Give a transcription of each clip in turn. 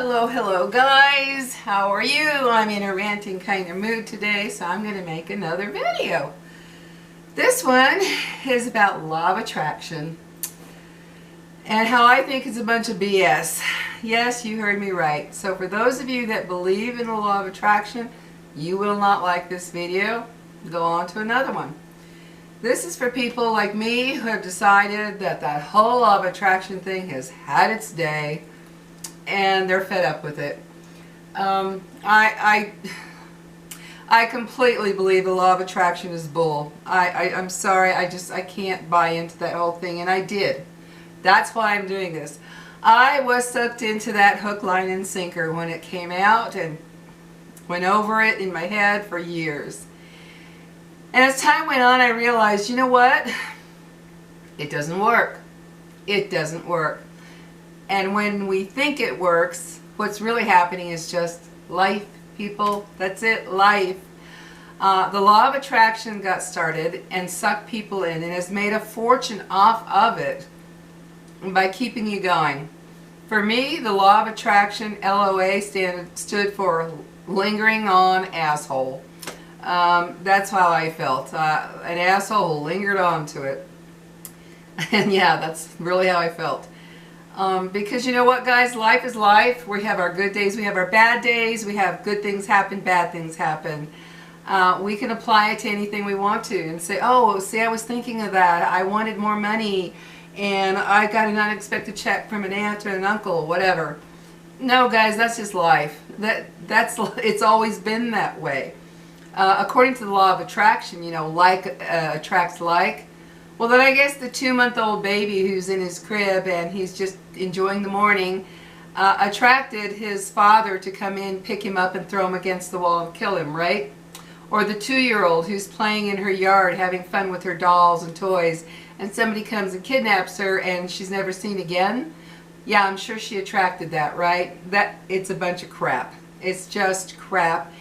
Hello guys, how are you? I'm in a ranting kind of mood today, so I'm going to make another video. This one is about law of attraction and how I think it's a bunch of BS. Yes, you heard me right. So for those of you that believe in the law of attraction, you will not like this video. Go on to another one. This is for people like me who have decided that that whole law of attraction thing has had its day and they're fed up with it. I completely believe the law of attraction is bull. I'm sorry, I can't buy into that whole thing, and I did. That's why I'm doing this. I was sucked into that hook, line, and sinker when it came out and went over it in my head for years. And as time went on, I realized, you know what? It doesn't work. It doesn't work. And when we think it works, what's really happening is just life, people. That's it, life. The law of attraction got started and sucked people in and has made a fortune off of it by keeping you going. For me, the law of attraction, LOA, stood for lingering on asshole. That's how I felt. An asshole lingered on to it. And yeah, that's really how I felt. Because you know what, guys, life is life. We have our good days, we have our bad days, we have good things happen, bad things happen. We can apply it to anything we want to and say, oh, see, I was thinking of that. I wanted more money and I got an unexpected check from an aunt or an uncle, whatever. No, guys, that's just life. It's always been that way. According to the law of attraction, you know, like attracts like. Well, then I guess the 2-month-old baby who's in his crib and he's just enjoying the morning attracted his father to come in, pick him up, and throw him against the wall and kill him, right? Or the 2-year-old who's playing in her yard, having fun with her dolls and toys, and somebody comes and kidnaps her and she's never seen again. Yeah, I'm sure she attracted that, right? It's a bunch of crap. It's just crap.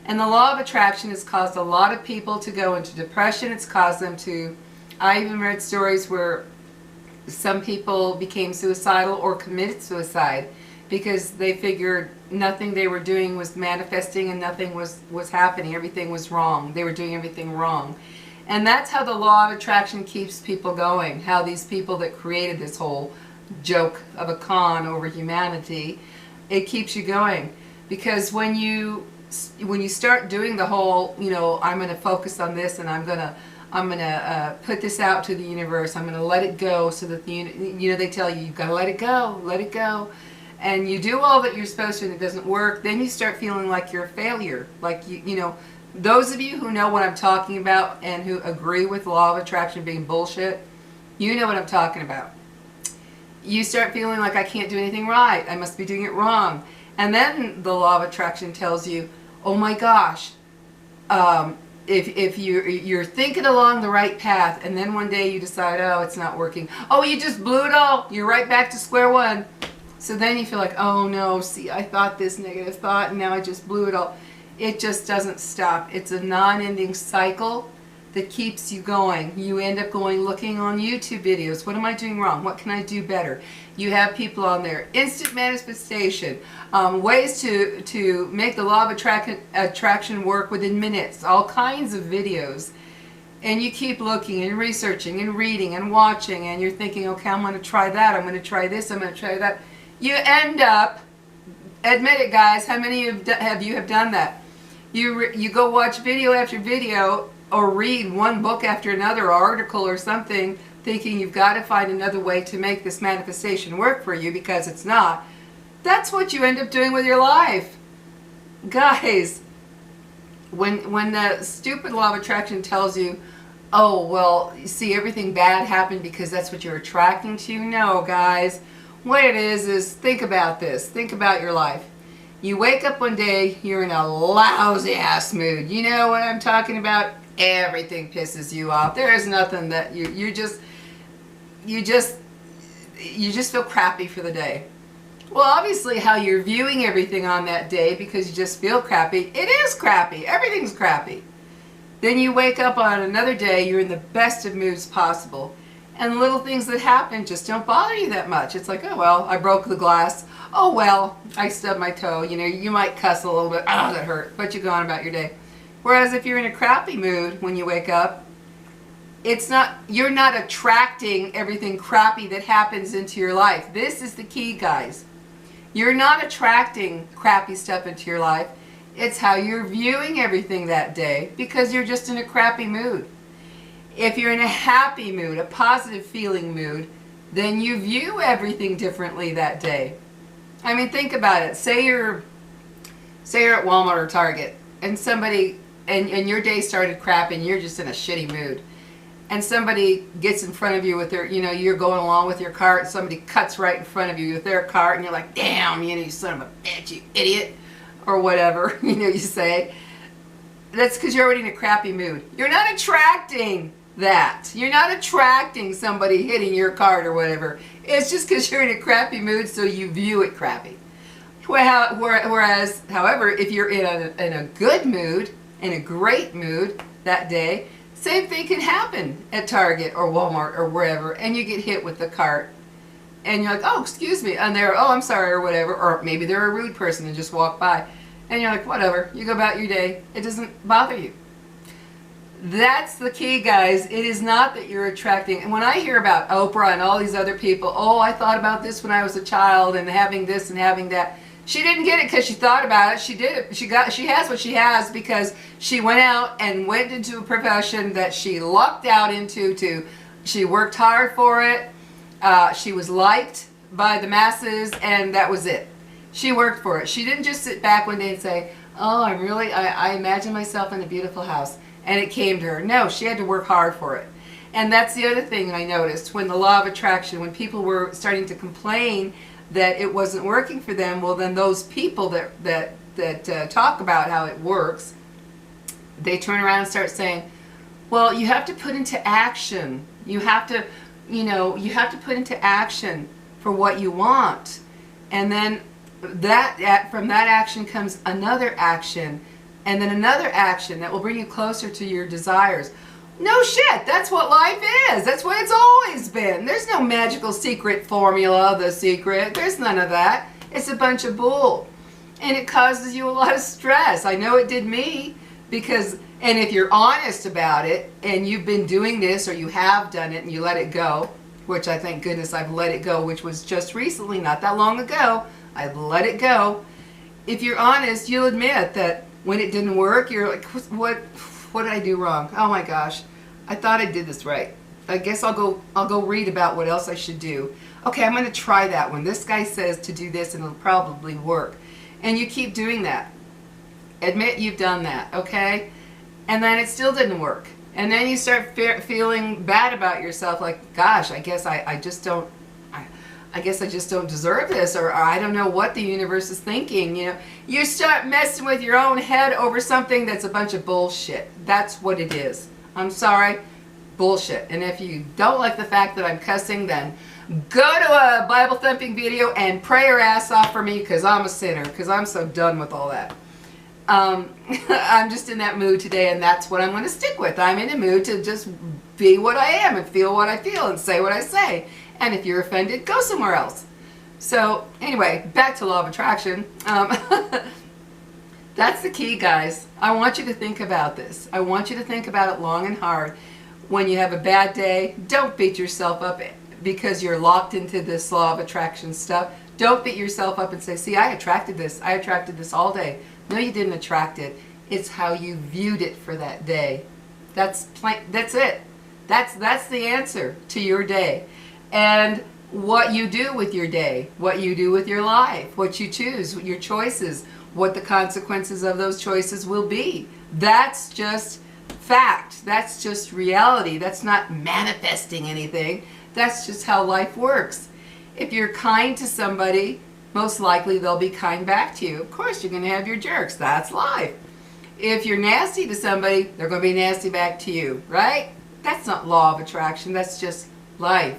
And the law of attraction has caused a lot of people to go into depression. It's caused them to... I even read stories where some people became suicidal or committed suicide because they figured nothing they were doing was manifesting and nothing was happening. Everything was wrong. They were doing everything wrong. And that's how the law of attraction keeps people going. How these people that created this whole joke of a con over humanity, it keeps you going. Because when you start doing the whole, you know, I'm going to focus on this and I'm going to put this out to the universe. I'm going to let it go so that you know, they tell you, you've got to let it go. And you do all that you're supposed to and it doesn't work. Then you start feeling like you're a failure. Like, you know, those of you who know what I'm talking about and who agree with the law of attraction being bullshit, you know what I'm talking about. You start feeling like I can't do anything right. I must be doing it wrong. And then the law of attraction tells you, oh my gosh, if you're thinking along the right path and then one day you decide, oh, it's not working. Oh, you just blew it all. You're right back to square one. So then you feel like, oh no, see, I thought this negative thought and now I just blew it all. It just doesn't stop. It's a non-ending cycle that keeps you going. You end up looking on YouTube videos. What am I doing wrong? What can I do better? You have people on there. Instant manifestation. Ways to make the law of attraction work within minutes. All kinds of videos. And you keep looking and researching and reading and watching and you're thinking, okay, I'm going to try that. I'm going to try this. I'm going to try that. You end up, admit it guys, how many of you have done that? You go watch video after video or read one book after another article or something thinking you've got to find another way to make this manifestation work for you because it's not. That's what you end up doing with your life. Guys, when the stupid law of attraction tells you, oh, well, you see, everything bad happened because that's what you're attracting to. No, guys. What it is think about this. Think about your life. You wake up one day, you're in a lousy ass mood. You know what I'm talking about? Everything pisses you off. There is nothing that you just feel crappy for the day. Well, obviously how you're viewing everything on that day, because you just feel crappy, it is crappy. Everything's crappy. Then you wake up on another day, you're in the best of moods possible. And little things that happen just don't bother you that much. It's like, oh, well, I broke the glass. Oh, well, I stubbed my toe. You know, you might cuss a little bit. Oh, that hurt. But you go on about your day. Whereas if you're in a crappy mood when you wake up, you're not attracting everything crappy that happens into your life. This is the key, guys. You're not attracting crappy stuff into your life. It's how you're viewing everything that day, because you're just in a crappy mood. If you're in a happy mood, a positive feeling mood, then you view everything differently that day. I mean, think about it. Say you're at Walmart or Target, and somebody, and your day started crap and you're just in a shitty mood. And somebody gets in front of you with their, you know, you're going along with your cart, and somebody cuts right in front of you with their cart, and you're like, damn, you know, you son of a bitch, you idiot, or whatever, you know, you say. That's because you're already in a crappy mood. You're not attracting that. You're not attracting somebody hitting your cart or whatever. It's just because you're in a crappy mood, so you view it crappy. Whereas, however, if you're in a good mood, in a great mood that day, same thing can happen at Target or Walmart or wherever, and you get hit with the cart. And you're like, oh, excuse me. And they're, oh, I'm sorry, or whatever. Or maybe they're a rude person and just walk by. And you're like, whatever. You go about your day. It doesn't bother you. That's the key, guys. It is not that you're attracting. And when I hear about Oprah and all these other people, oh, I thought about this when I was a child and having this and having that. She didn't get it because she thought about it. She did it. She has what she has because she went out and went into a profession that she lucked out into. She worked hard for it. She was liked by the masses, and that was it. She worked for it. She didn't just sit back one day and say, oh, I imagine myself in a beautiful house, and it came to her. No, she had to work hard for it. And that's the other thing I noticed when the law of attraction, when people were starting to complain that it wasn't working for them, well, then those people that talk about how it works, they turn around and start saying, well, you have to put into action. You have to, you know, you have to put into action for what you want. And then from that action comes another action, and then another action that will bring you closer to your desires. No shit, that's what life is. That's what it's always been. There's no magical secret formula, the secret. There's none of that. It's a bunch of bull. And it causes you a lot of stress. I know it did me, because, and if you're honest about it, and you've been doing this, or you have done it and you let it go, which I thank goodness I've let it go, which was just recently, not that long ago, I've let it go. If you're honest, you'll admit that when it didn't work, you're like, what did I do wrong? Oh my gosh, I thought I did this right. I guess I'll go read about what else I should do. Okay, I'm going to try that one. This guy says to do this and it'll probably work. And you keep doing that. Admit you've done that, okay? And then it still didn't work. And then you start feeling bad about yourself, like, gosh, I guess I just don't deserve this, or I don't know what the universe is thinking. You know, you start messing with your own head over something that's a bunch of bullshit. That's what it is. I'm sorry, bullshit. And if you don't like the fact that I'm cussing, then go to a Bible thumping video and pray your ass off for me, because I'm a sinner, because I'm so done with all that. I'm just in that mood today, and that's what I'm going to stick with. I'm in a mood to just be what I am and feel what I feel and say what I say. And if you're offended, go somewhere else. So anyway, back to law of attraction. That's the key, guys. I want you to think about this. I want you to think about it long and hard. When you have a bad day, don't beat yourself up because you're locked into this law of attraction stuff. Don't beat yourself up and say, see, I attracted this. I attracted this all day. No, you didn't attract it. It's how you viewed it for that day. That's it. That's the answer to your day. And what you do with your day, what you do with your life, what you choose, your choices, what the consequences of those choices will be. That's just fact. That's just reality. That's not manifesting anything. That's just how life works. If you're kind to somebody, most likely they'll be kind back to you. Of course, you're going to have your jerks. That's life. If you're nasty to somebody, they're going to be nasty back to you, right? That's not law of attraction. That's just life.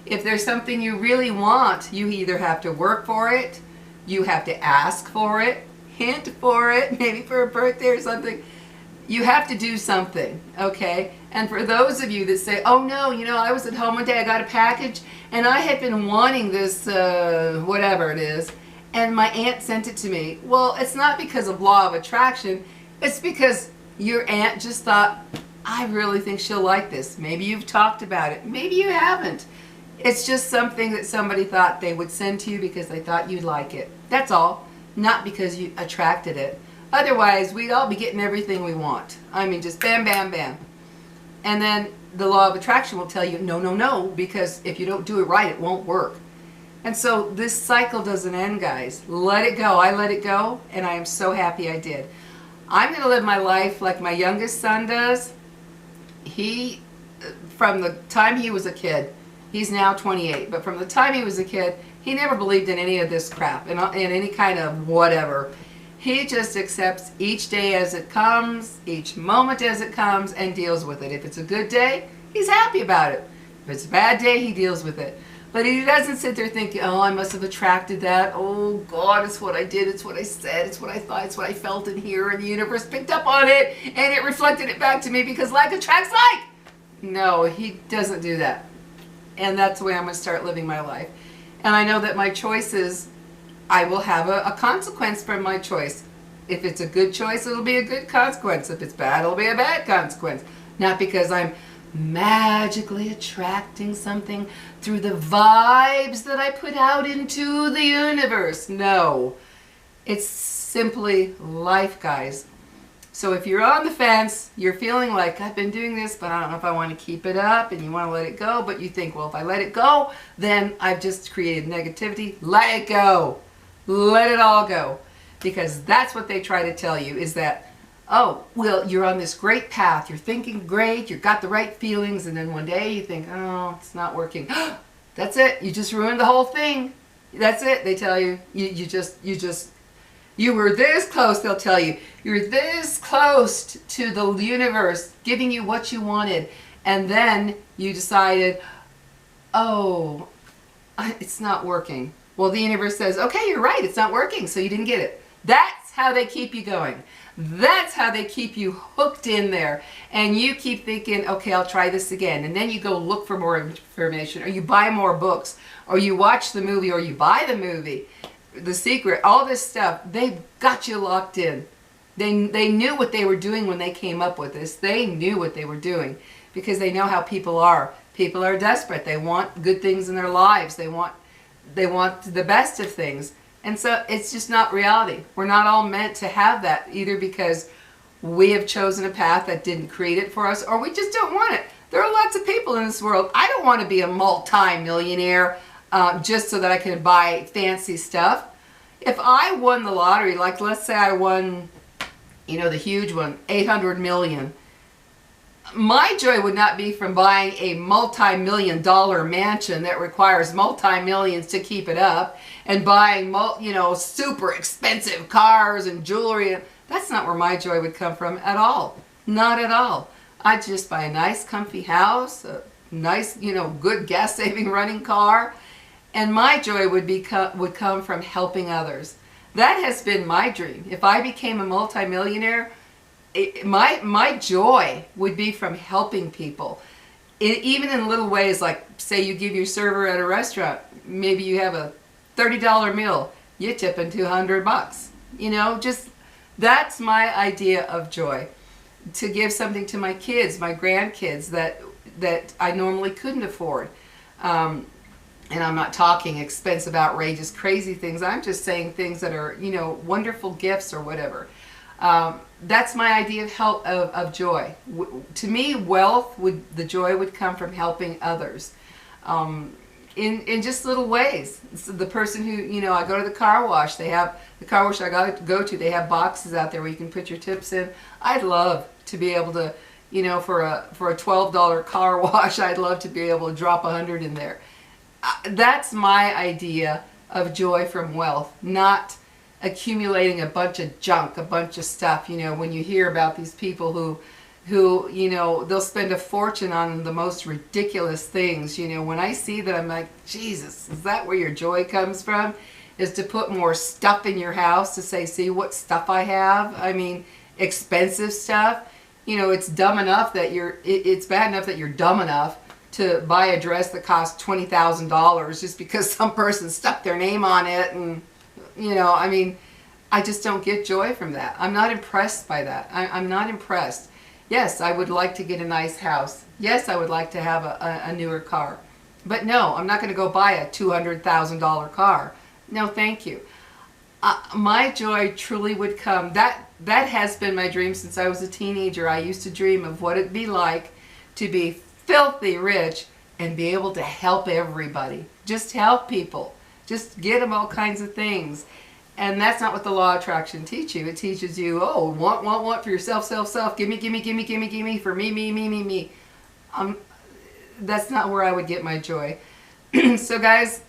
If there's something you really want, you either have to work for it, you have to ask for it, hint for it, maybe for a birthday or something. You have to do something, okay? And for those of you that say, oh no, you know, I was at home one day, I got a package, and I had been wanting this, whatever it is, and my aunt sent it to me. Well, it's not because of law of attraction. It's because your aunt just thought, I really think she'll like this. Maybe you've talked about it. Maybe you haven't. It's just something that somebody thought they would send to you because they thought you'd like it. That's all. Not because you attracted it. Otherwise, we'd all be getting everything we want. I mean, just bam, bam, bam. And then the law of attraction will tell you, no, no, no, because if you don't do it right, it won't work. And so this cycle doesn't end, guys. Let it go. I let it go, and I am so happy I did. I'm going to live my life like my youngest son does. He, from the time he was a kid, he's now 28, but from the time he was a kid, he never believed in any of this crap, in any kind of whatever. He just accepts each day as it comes, each moment as it comes, and deals with it. If it's a good day, he's happy about it. If it's a bad day, he deals with it. But he doesn't sit there thinking, oh, I must have attracted that. Oh, God, it's what I did. It's what I said. It's what I thought. It's what I felt in here. And the universe picked up on it, and it reflected it back to me because like attracts like. No, he doesn't do that. And that's the way I'm going to start living my life. And I know that my choices, I will have a consequence from my choice. If it's a good choice, it'll be a good consequence. If it's bad, it'll be a bad consequence. Not because I'm magically attracting something through the vibes that I put out into the universe. No. It's simply life, guys. So if you're on the fence, you're feeling like, I've been doing this, but I don't know if I want to keep it up, and you want to let it go, but you think, well, if I let it go, then I've just created negativity. Let it go. Let it all go. Because that's what they try to tell you, is that, oh, well, you're on this great path. You're thinking great. You've got the right feelings. And then one day you think, oh, it's not working. That's it. You just ruined the whole thing. That's it. They tell you, you were this close, they'll tell you. You're this close to the universe giving you what you wanted. And then you decided, oh, it's not working. Well, the universe says, okay, you're right. It's not working. So you didn't get it. That's how they keep you going. That's how they keep you hooked in there. And you keep thinking, okay, I'll try this again. And then you go look for more information, or you buy more books, or you watch the movie, or you buy the movie. The Secret, all this stuff, they've got you locked in. They knew what they were doing when they came up with this. They knew what they were doing because they know how people are. People are desperate. They want good things in their lives. They want the best of things. And so it's just not reality. We're not all meant to have that, either because we have chosen a path that didn't create it for us, or we just don't want it. There are lots of people in this world. I don't want to be a multi-millionaire just so that I can buy fancy stuff. If I won the lottery, like let's say I won, you know, the huge one, 800 million, my joy would not be from buying a multi-million-dollar mansion that requires multi-millions to keep it up, and buying, you know, super expensive cars and jewelry. That's not where my joy would come from at all. Not at all. I'd just buy a nice, comfy house, a nice, you know, good gas-saving running car, and my joy would come from helping others. That has been my dream. If I became a multi-millionaire, my joy would be from helping people. Even in little ways, like say you give your server at a restaurant, maybe you have a $30 meal, you tip in $200. You know, just that's my idea of joy. To give something to my kids, my grandkids that I normally couldn't afford. And I'm not talking expensive, outrageous, crazy things. I'm just saying things that are, you know, wonderful gifts or whatever. That's my idea of joy. To me, the joy would come from helping others in just little ways. So the person who, you know, I go to the car wash. They have the car wash I go to. They have boxes out there where you can put your tips in. I'd love to be able to, you know, for a $12 car wash, I'd love to be able to drop 100 in there. That's my idea of joy from wealth, not accumulating a bunch of junk, a bunch of stuff. You know, when you hear about these people who, you know, they'll spend a fortune on the most ridiculous things. You know, when I see that, I'm like, Jesus, is that where your joy comes from? Is to put more stuff in your house to say, see what stuff I have? I mean, expensive stuff. you know, it's dumb enough that it's bad enough that you're dumb enough to buy a dress that costs $20,000 just because some person stuck their name on it. And, you know, I mean, I just don't get joy from that. I'm not impressed by that. I'm not impressed. Yes, I would like to get a nice house. Yes, I would like to have a newer car. But no, I'm not going to go buy a $200,000 car. No, thank you. My joy truly would come. That has been my dream since I was a teenager. I used to dream of what it'd be like to be filthy rich and be able to help everybody. Just help people. Just get them all kinds of things. And that's not what the law of attraction teaches you. It teaches you, oh, want for yourself, self, gimme, for me. That's not where I would get my joy. So guys,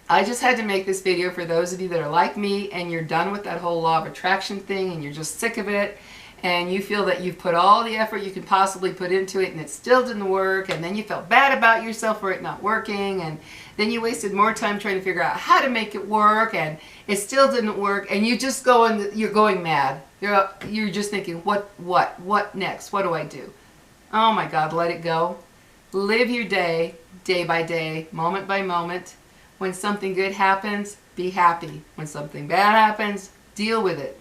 I just had to make this video for those of you that are like me and you're done with that whole law of attraction thing and you're just sick of it and you feel that you've put all the effort you can possibly put into it and it still didn't work, and then you felt bad about yourself for it not working, and then you wasted more time trying to figure out how to make it work and it still didn't work, and you just you're going mad. You're just thinking, what next? What do I do? Oh my God, let it go. Live your day, day by day, moment by moment. When something good happens, be happy. When something bad happens, deal with it.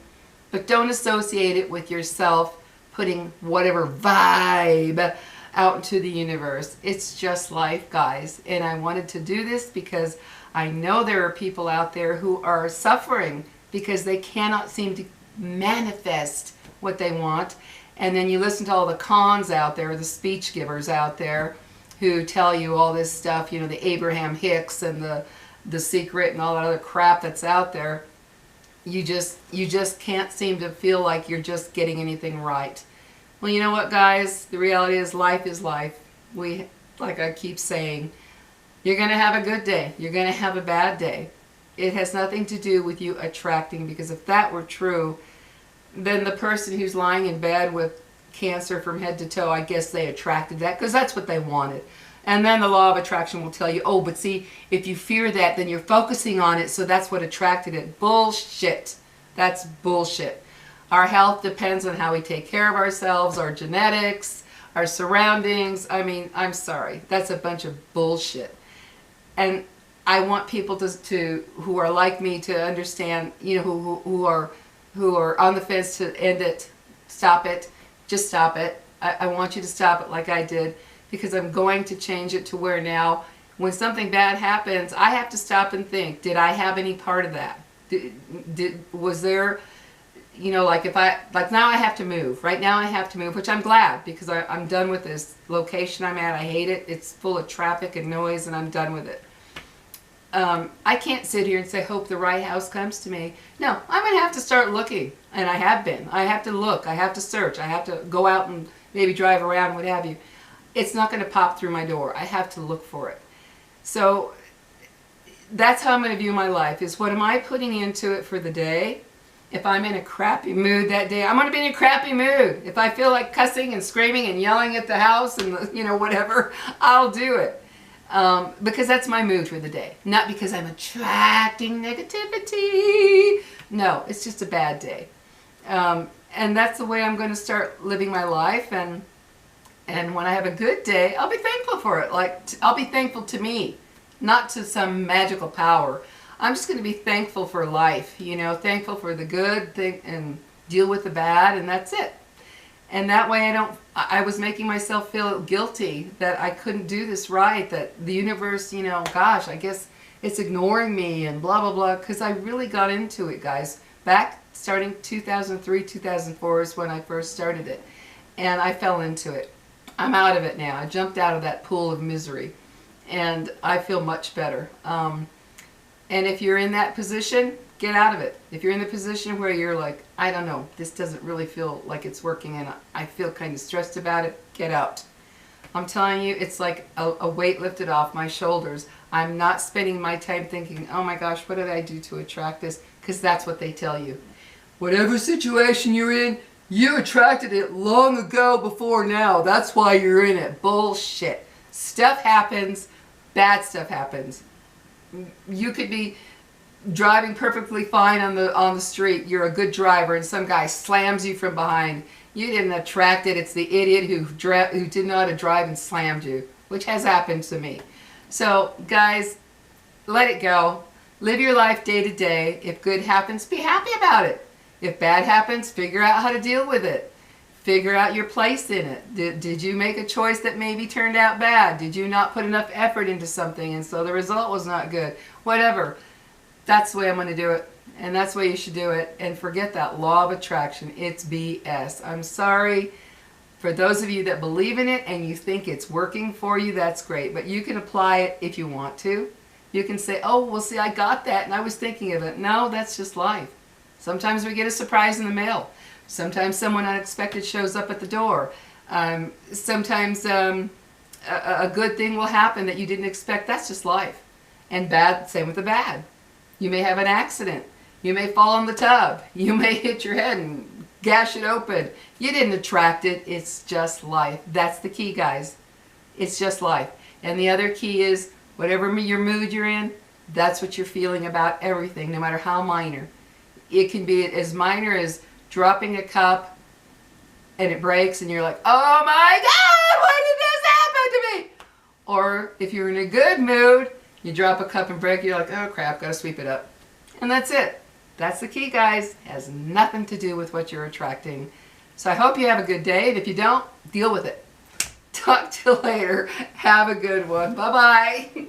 But don't associate it with yourself putting whatever vibe out into the universe. It's just life, guys. And I wanted to do this because I know there are people out there who are suffering because they cannot seem to manifest what they want. And then you listen to all the cons out there, the speech givers out there who tell you all this stuff, you know, the Abraham Hicks and the Secret and all that other crap that's out there. You just can't seem to feel like you're just getting anything right. Well, you know what, guys? The reality is life is life. Like I keep saying, you're going to have a good day. You're going to have a bad day. It has nothing to do with you attracting, because if that were true, then the person who's lying in bed with cancer from head to toe, I guess they attracted that because that's what they wanted. And then the law of attraction will tell you, oh, but see, if you fear that, then you're focusing on it, so that's what attracted it. Bullshit. That's bullshit. Our health depends on how we take care of ourselves, our genetics, our surroundings. I mean, I'm sorry. That's a bunch of bullshit. And I want people to who are like me to understand, you know, who are on the fence to end it, stop it, just stop it. I want you to stop it like I did, because I'm going to change it to where now when something bad happens, I have to stop and think, did I have any part of that? Was there, you know, like now I have to move. Right now I have to move, which I'm glad, because I'm done with this location I'm at. I hate it. It's full of traffic and noise, and I'm done with it. I can't sit here and say, hope the right house comes to me. No, I'm going to have to start looking, and I have been. I have to look. I have to search. I have to go out and maybe drive around, what have you. It's not going to pop through my door. I have to look for it. So that's how I'm going to view my life, is what am I putting into it for the day? If I'm in a crappy mood that day, I'm going to be in a crappy mood. If I feel like cussing and screaming and yelling at the house and, you know, whatever, I'll do it. Because that's my mood for the day. Not because I'm attracting negativity. No, it's just a bad day. And that's the way I'm going to start living my life. And when I have a good day, I'll be thankful for it. Like, I'll be thankful to me, not to some magical power. I'm just going to be thankful for life, you know, thankful for the good thing and deal with the bad, and that's it. And that way I was making myself feel guilty that I couldn't do this right, that the universe, you know, gosh, I guess it's ignoring me and blah, blah, blah, because I really got into it, guys. Back starting 2003, 2004 is when I first started it, and I fell into it. I'm out of it now. I jumped out of that pool of misery, and I feel much better. And if you're in that position, get out of it. If you're in the position where you're like, I don't know, this doesn't really feel like it's working and I feel kind of stressed about it, get out. I'm telling you, it's like a weight lifted off my shoulders. I'm not spending my time thinking, oh my gosh, what did I do to attract this? Because that's what they tell you. Whatever situation you're in, you attracted it long ago before now. That's why you're in it. Bullshit. Stuff happens. Bad stuff happens. You could be driving perfectly fine on the street. You're a good driver and some guy slams you from behind. You didn't attract it. It's the idiot who didn't know how to drive and slammed you, which has happened to me. So, guys, let it go. Live your life day to day. If good happens, be happy about it. If bad happens, figure out how to deal with it. Figure out your place in it. Did you make a choice that maybe turned out bad? Did you not put enough effort into something and so the result was not good? Whatever. That's the way I'm going to do it. And that's the way you should do it. And forget that law of attraction. It's BS. I'm sorry. For those of you that believe in it and you think it's working for you, that's great. But you can apply it if you want to. You can say, oh, well, see, I got that and I was thinking of it. No, that's just life. Sometimes we get a surprise in the mail. Sometimes someone unexpected shows up at the door. Sometimes a good thing will happen that you didn't expect. That's just life. And bad, same with the bad. You may have an accident. You may fall in the tub. You may hit your head and gash it open. You didn't attract it. It's just life. That's the key, guys. It's just life. And the other key is whatever your mood you're in, that's what you're feeling about everything, no matter how minor. It can be as minor as dropping a cup and it breaks and you're like, oh my God, why did this happen to me? Or if you're in a good mood, you drop a cup and break, you're like, oh crap, gotta sweep it up. And that's it. That's the key, guys. It has nothing to do with what you're attracting. So I hope you have a good day, and if you don't, deal with it. Talk to you later. Have a good one. Bye-bye.